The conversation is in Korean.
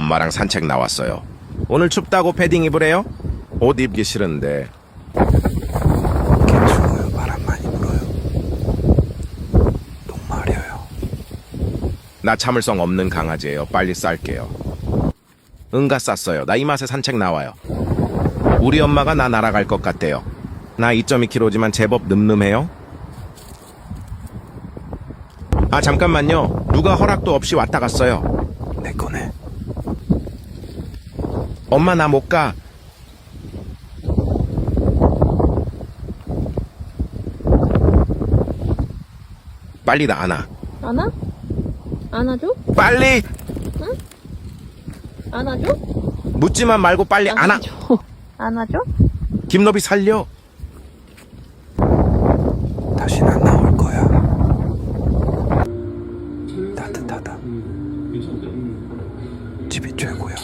엄마랑 산책 나왔어요. 오늘 춥다고 패딩 입으래요? 옷 입기 싫은데. 추워요. 바람 많이 불어요. 똥 마려요. 나 참을성 없는 강아지예요. 빨리 쌀게요. 응가 쌌어요. 나 이 맛에 산책 나와요. 우리 엄마가 나 날아갈 것 같대요. 나 2.2kg지만 제법 늠름해요. 아 잠깐만요. 누가 허락도 없이 왔다 갔어요. 내 거네. 엄마 나 못 가. 빨리 나 안아. 안아? 안아줘? 빨리! 안아줘? 묻지만 말고 빨리 안아. 안아줘. 안아줘? 김노비 살려. 다신 안 나올 거야. 따뜻하다. 집이 최고야.